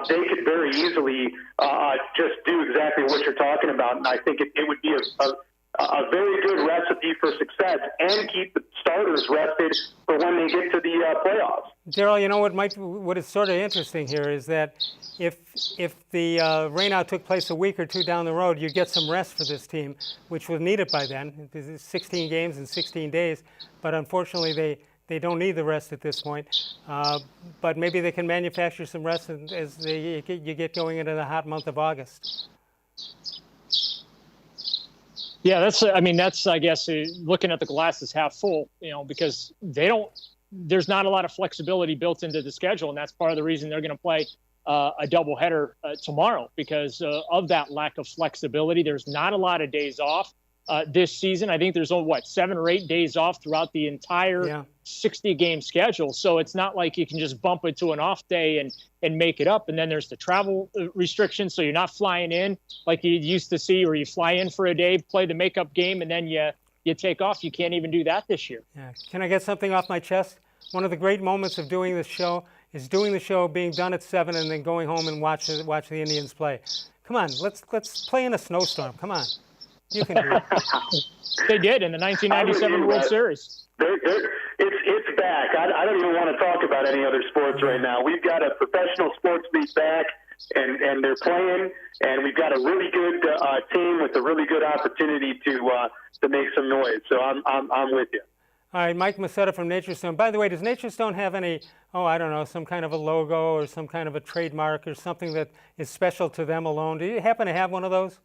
they could very easily just do exactly what you're talking about. And I think it would be a very good recipe for success and keep the starters rested for when they get to the playoffs. Daryl, what is sort of interesting here is that if the rainout took place a week or 2 down the road, you'd get some rest for this team, which was needed by then. It's 16 games in 16 days, but unfortunately they don't need the rest at this point. But maybe they can manufacture some rest as you get going into the hot month of August. Yeah, that's I guess looking at the glass is half full, because there's not a lot of flexibility built into the schedule, and that's part of the reason they're going to play a doubleheader tomorrow because of that lack of flexibility. There's not a lot of days off this season. I think there's only 7 or 8 days off throughout the entire 60-game schedule. So it's not like you can just bump it to an off day and make it up. And then there's the travel restrictions, so you're not flying in like you used to see, or you fly in for a day, play the makeup game, and then you take off. You can't even do that this year. Yeah. Can I get something off my chest? One of the great moments of doing this show is doing the show, being done at 7, and then going home and watch the Indians play. Come on, let's play in a snowstorm. Come on. You can do it. They did in the 1997 World Series. It's back. I don't even want to talk about any other sports right now. We've got a professional sports league back, and they're playing, and we've got a really good team with a really good opportunity to make some noise. So I'm with you. All right, Mike Macetta from Nature Stone. By the way, does Nature Stone have any, some kind of a logo or some kind of a trademark or something that is special to them alone? Do you happen to have one of those?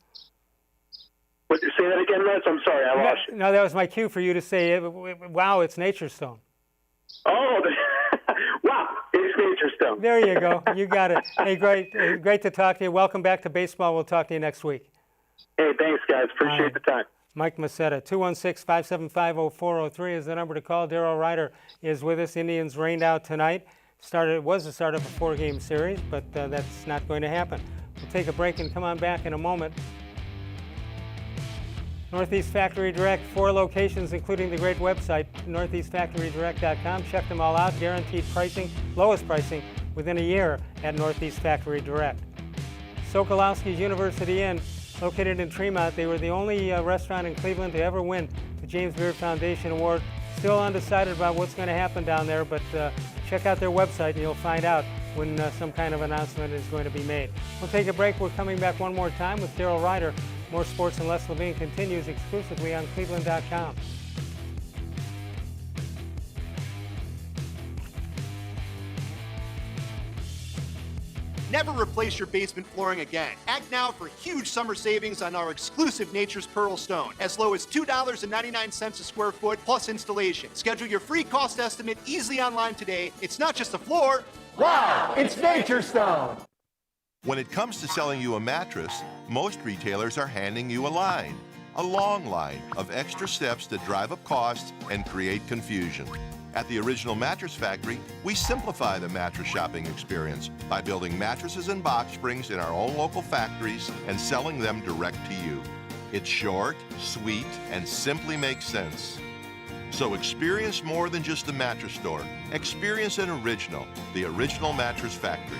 Say that again, Les? I'm sorry, I lost you. No, that was my cue for you to say, wow, it's Nature Stone. Oh, wow, it's Nature Stone. There you go. You got it. Hey, great to talk to you. Welcome back to baseball. We'll talk to you next week. Hey, thanks, guys. Appreciate the time. Mike Macetta, 216-575-0403 is the number to call. Daryl Ruiter is with us. Indians rained out tonight. It was the start of a 4-game series, but that's not going to happen. We'll take a break and come on back in a moment. Northeast Factory Direct, 4 locations, including the great website, northeastfactorydirect.com. Check them all out. Guaranteed pricing, lowest pricing within a year at Northeast Factory Direct. Sokolowski's University Inn, located in Tremont. They were the only restaurant in Cleveland to ever win the James Beard Foundation Award. Still undecided about what's going to happen down there, but check out their website and you'll find out when some kind of announcement is going to be made. We'll take a break. We're coming back one more time with Daryl Ruiter. More Sports and Les Levine continues exclusively on cleveland.com. never replace your basement flooring again. Act now for huge summer savings on our exclusive Nature's Pearl Stone, as low as $2.99 a square foot plus installation. Schedule your free cost estimate easily online today. It's not just a floor. Wow, it's Nature's Stone. When it comes to selling you a mattress, most retailers are handing you a line. A long line of extra steps that drive up costs and create confusion. At the Original Mattress Factory, we simplify the mattress shopping experience by building mattresses and box springs in our own local factories and selling them direct to you. It's short, sweet, and simply makes sense. So experience more than just a mattress store. Experience an original, the Original Mattress Factory.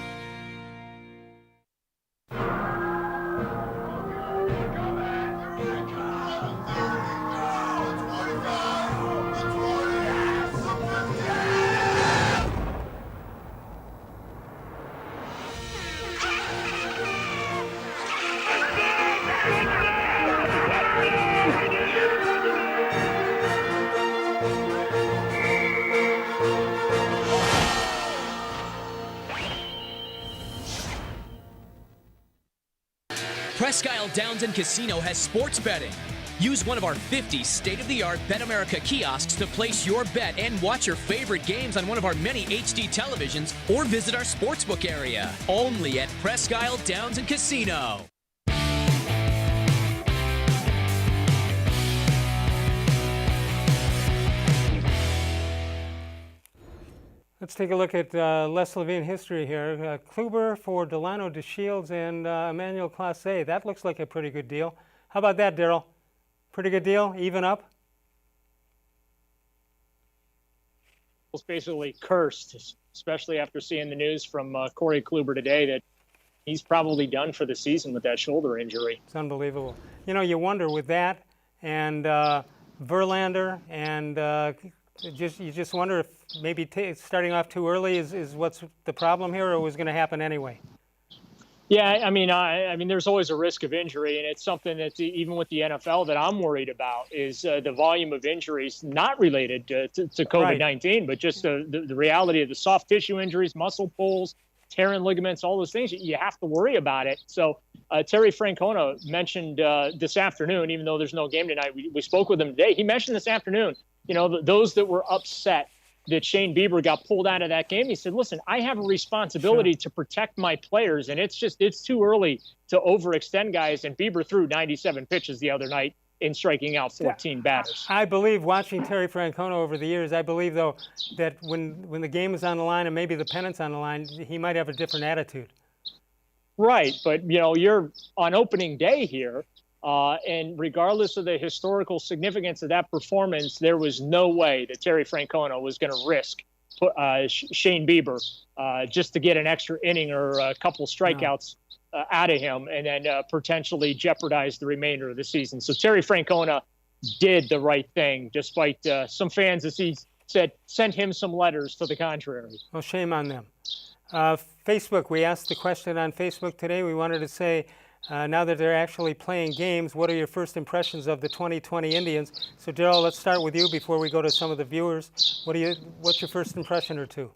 Presque Isle Downs and Casino has sports betting. Use one of our 50 state-of-the-art Bet America kiosks to place your bet and watch your favorite games on one of our many HD televisions or visit our sportsbook area. Only at Presque Isle Downs and Casino. Let's take a look at Les Levine history here. Kluber for Delano DeShields and Emmanuel Clase. That looks like a pretty good deal. How about that, Daryl? Pretty good deal? Even up? It's basically cursed, especially after seeing the news from Corey Kluber today that he's probably done for the season with that shoulder injury. It's unbelievable. You know, you wonder with that and Verlander and you just wonder if maybe starting off too early is what's the problem here, or was going to happen anyway. Yeah, I mean, there's always a risk of injury, and it's something that even with the NFL that I'm worried about is the volume of injuries not related to COVID-19, but just the reality of the soft tissue injuries, muscle pulls, tearing ligaments, all those things. You have to worry about it. So Terry Francona mentioned this afternoon, even though there's no game tonight, we spoke with him today. He mentioned this afternoon, you know, those that were upset that Shane Bieber got pulled out of that game. He said, listen, I have a responsibility to protect my players, and it's too early to overextend guys. And Bieber threw 97 pitches the other night in striking out 14 batters. I believe, watching Terry Francona over the years, I believe, though, that when the game is on the line and maybe the pennant's on the line, he might have a different attitude. Right, but, you know, you're on opening day here. And regardless of the historical significance of that performance, there was no way that Terry Francona was going to risk Shane Bieber just to get an extra inning or a couple strikeouts out of him and then potentially jeopardize the remainder of the season. So Terry Francona did the right thing, despite some fans, as he said, sent him some letters to the contrary. Well, shame on them. Facebook, we asked the question on Facebook today. We wanted to say, now that they're actually playing games, what are your first impressions of the 2020 Indians? So, Daryl, let's start with you before we go to some of the viewers. What's your first impression or two?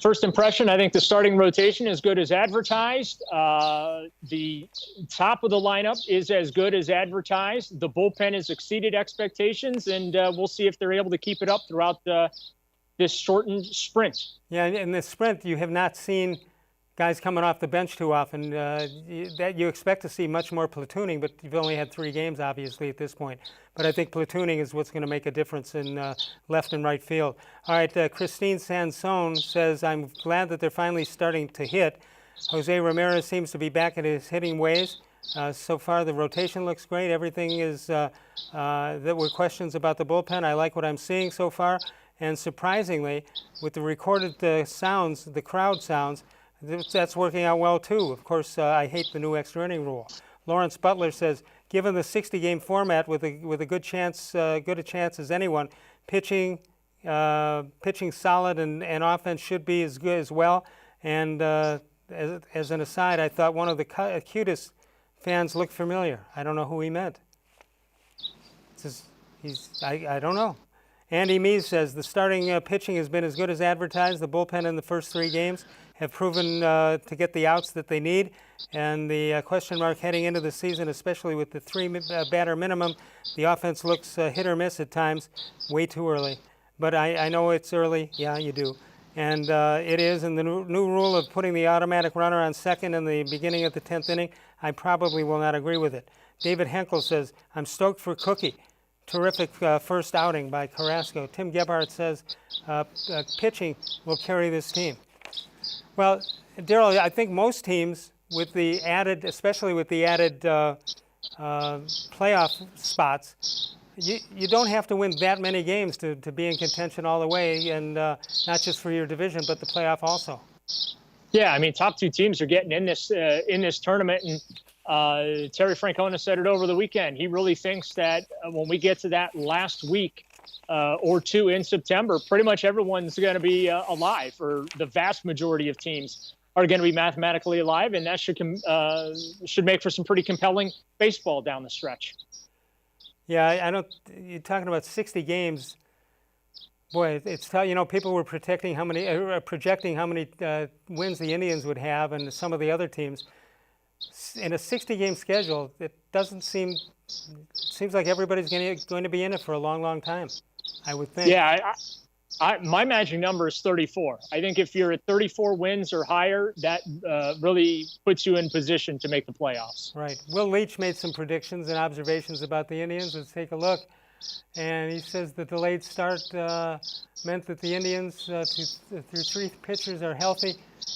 First impression, I think the starting rotation is good as advertised. The top of the lineup is as good as advertised. The bullpen has exceeded expectations, and we'll see if they're able to keep it up throughout this shortened sprint. Yeah, in this sprint, you have not seen guys coming off the bench too often. That you expect to see much more platooning, but you've only had 3 games, obviously, at this point. But I think platooning is what's going to make a difference in left and right field. All right, Christine Sansone says, I'm glad that they're finally starting to hit. Jose Ramirez seems to be back in his hitting ways. So far, the rotation looks great. Everything is, there were questions about the bullpen. I like what I'm seeing so far. And surprisingly, with the recorded sounds, the crowd sounds, that's working out well, too. Of course, I hate the new extra inning rule. Lawrence Butler says, given the 60-game format with a good chance as anyone, pitching solid and offense should be as good as well. And as an aside, I thought one of the cutest fans looked familiar. I don't know who he meant. I don't know. Andy Mees says the starting pitching has been as good as advertised. The bullpen in the first 3 games have proven to get the outs that they need. And the question mark heading into the season, especially with the 3-batter minimum, the offense looks hit or miss at times, way too early. But I know it's early. Yeah, you do. And it is. And the new rule of putting the automatic runner on second in the beginning of the 10th inning, I probably will not agree with it. David Henkel says, I'm stoked for Cookie. Terrific first outing by Carrasco. Tim Gebhardt says pitching will carry this team. Well, Daryl, I think most teams, with the added, especially with the added playoff spots, you don't have to win that many games to be in contention all the way, and not just for your division, but the playoff also. Yeah, I mean, top two teams are getting in this tournament, and Terry Francona said it over the weekend. He really thinks that when we get to that last week or two in September, pretty much everyone's going to be alive, or the vast majority of teams are going to be mathematically alive, and that should make for some pretty compelling baseball down the stretch. Yeah, I don't. You're talking about 60 games. Boy, it's tough. You know, people were projecting how many wins the Indians would have, and some of the other teams. In a 60-game schedule, it doesn't seem. It seems like everybody's going to be in it for a long, long time, I would think. Yeah, my magic number is 34. I think if you're at 34 wins or higher, that really puts you in position to make the playoffs. Right. Will Leach made some predictions and observations about the Indians. Let's take a look. And he says the delayed start meant that the Indians, through 3 pitchers, are healthy,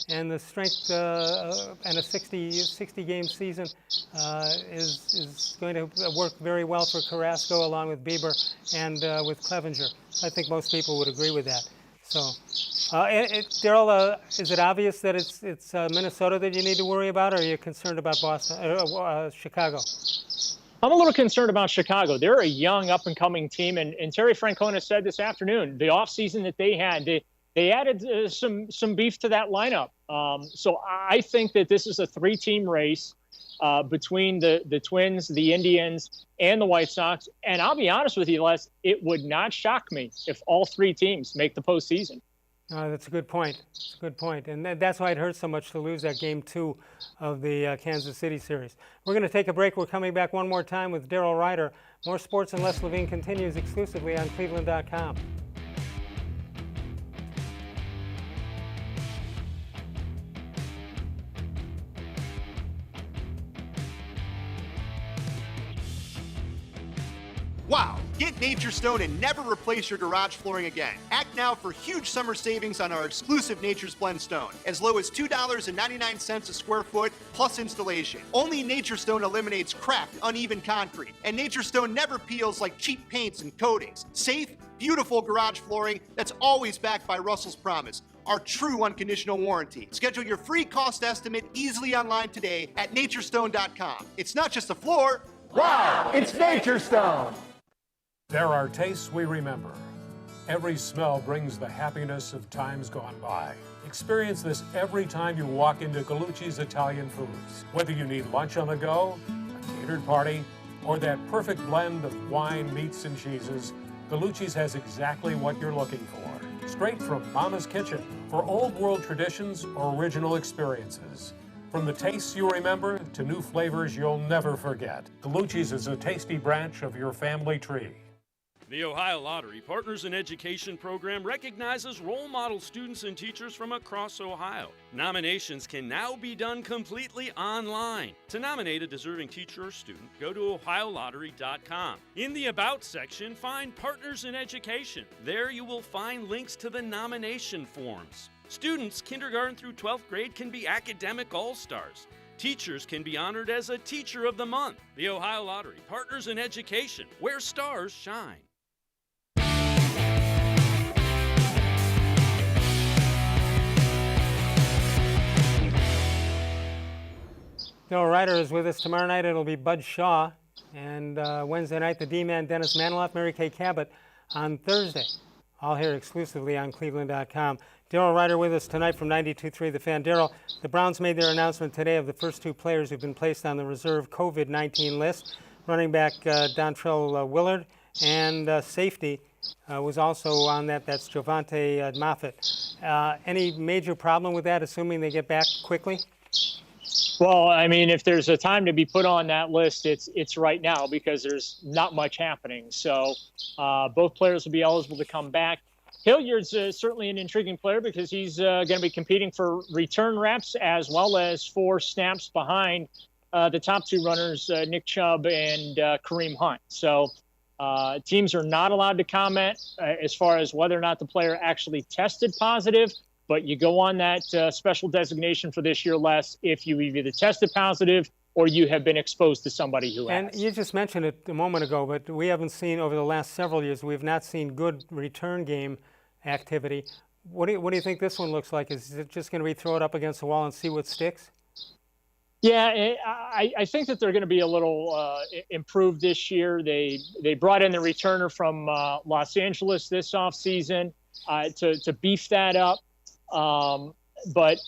and the strength and a 60-game season is going to work very well for Carrasco, along with Bieber and with Clevenger. I think most people would agree with that. So, Daryl, is it obvious that it's Minnesota that you need to worry about, or are you concerned about Chicago? I'm a little concerned about Chicago. They're a young, up-and-coming team, and Terry Francona said this afternoon, the offseason that they had, they added some beef to that lineup. So I think that this is a 3-team race between the Twins, the Indians, and the White Sox. And I'll be honest with you, Les, it would not shock me if all 3 teams make the postseason. That's a good point. It's a good point. And that's why it hurts so much to lose that Game 2 of the Kansas City series. We're going to take a break. We're coming back one more time with Daryl Ruiter. More Sports and Les Levine continues exclusively on cleveland.com. Wow! Get Nature Stone and never replace your garage flooring again. Act now for huge summer savings on our exclusive Nature's Blend Stone, as low as $2.99 a square foot plus installation. Only Nature Stone eliminates cracked, uneven concrete, and Nature Stone never peels like cheap paints and coatings. Safe, beautiful garage flooring that's always backed by Russell's Promise, our true unconditional warranty. Schedule your free cost estimate easily online today at naturestone.com. It's not just a floor. Wow, it's Nature Stone. There are tastes we remember. Every smell brings the happiness of times gone by. Experience this every time you walk into Gallucci's Italian Foods. Whether you need lunch on the go, a catered party, or that perfect blend of wine, meats, and cheeses, Gallucci's has exactly what you're looking for. Straight from Mama's kitchen for old world traditions or original experiences. From the tastes you remember to new flavors you'll never forget. Gallucci's is a tasty branch of your family tree. The Ohio Lottery Partners in Education program recognizes role model students and teachers from across Ohio. Nominations can now be done completely online. To nominate a deserving teacher or student, go to OhioLottery.com. In the About section, find Partners in Education. There you will find links to the nomination forms. Students kindergarten through 12th grade can be academic all-stars. Teachers can be honored as a Teacher of the Month. The Ohio Lottery Partners in Education, where stars shine. Daryl Ruiter is with us tomorrow night. It'll be Bud Shaw. And Wednesday night, the D-Man, Dennis Maniloff, Mary Kay Cabot on Thursday. All here exclusively on cleveland.com. Daryl Ruiter with us tonight from 92.3 The Fan. Daryl, the Browns made their announcement today of the first 2 players who've been placed on the reserve COVID-19 list. Running back Dontrell Willard and safety was also on that. That's Javante Moffett. Any major problem with that, assuming they get back quickly? Well, I mean, if there's a time to be put on that list, it's right now because there's not much happening. So both players will be eligible to come back. Hilliard's certainly an intriguing player because he's going to be competing for return reps as well as 4 snaps behind the top 2 runners, Nick Chubb and Kareem Hunt. So teams are not allowed to comment as far as whether or not the player actually tested positive, but you go on that special designation for this year, Les, if you either tested positive or you have been exposed to somebody who has. And you just mentioned it a moment ago, but we haven't seen over the last several years, we've not seen good return game activity. What do you think this one looks like? Is it just going to be throw it up against the wall and see what sticks? Yeah, I think that they're going to be a little improved this year. They brought in the returner from Los Angeles this offseason to beef that up. But,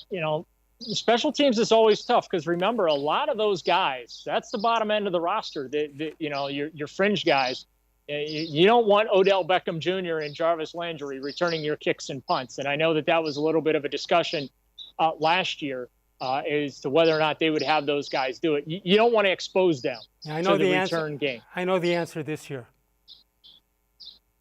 special teams is always tough because remember, a lot of those guys, that's the bottom end of the roster, your fringe guys. You don't want Odell Beckham Jr. and Jarvis Landry returning your kicks and punts. And I know that was a little bit of a discussion last year as to whether or not they would have those guys do it. You don't want to expose them to the return game. I know the answer this year.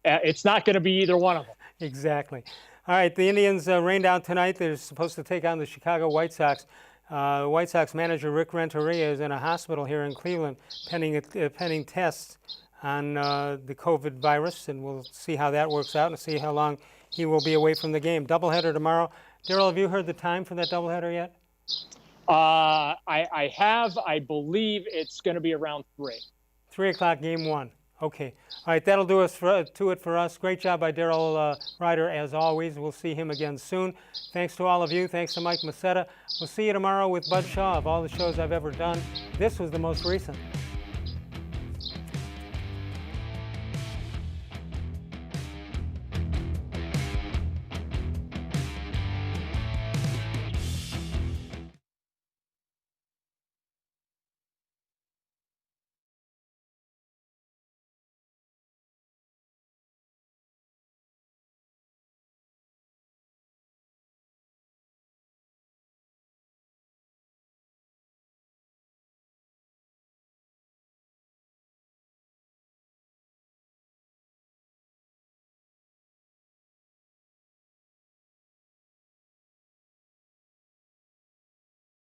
It's not going to be either one of them. Exactly. All right, the Indians rained out tonight. They're supposed to take on the Chicago White Sox. White Sox manager Rick Renteria is in a hospital here in Cleveland pending tests on the COVID virus, and we'll see how that works out and see how long he will be away from the game. Doubleheader tomorrow. Daryl, have you heard the time for that doubleheader yet? I have. I believe it's going to be around 3. 3 o'clock, game 1. Okay. All right, that'll do us to it for us. Great job by Daryl Ruiter, as always. We'll see him again soon. Thanks to all of you. Thanks to Mike Macetta. We'll see you tomorrow with Bud Shaw. Of all the shows I've ever done, this was the most recent.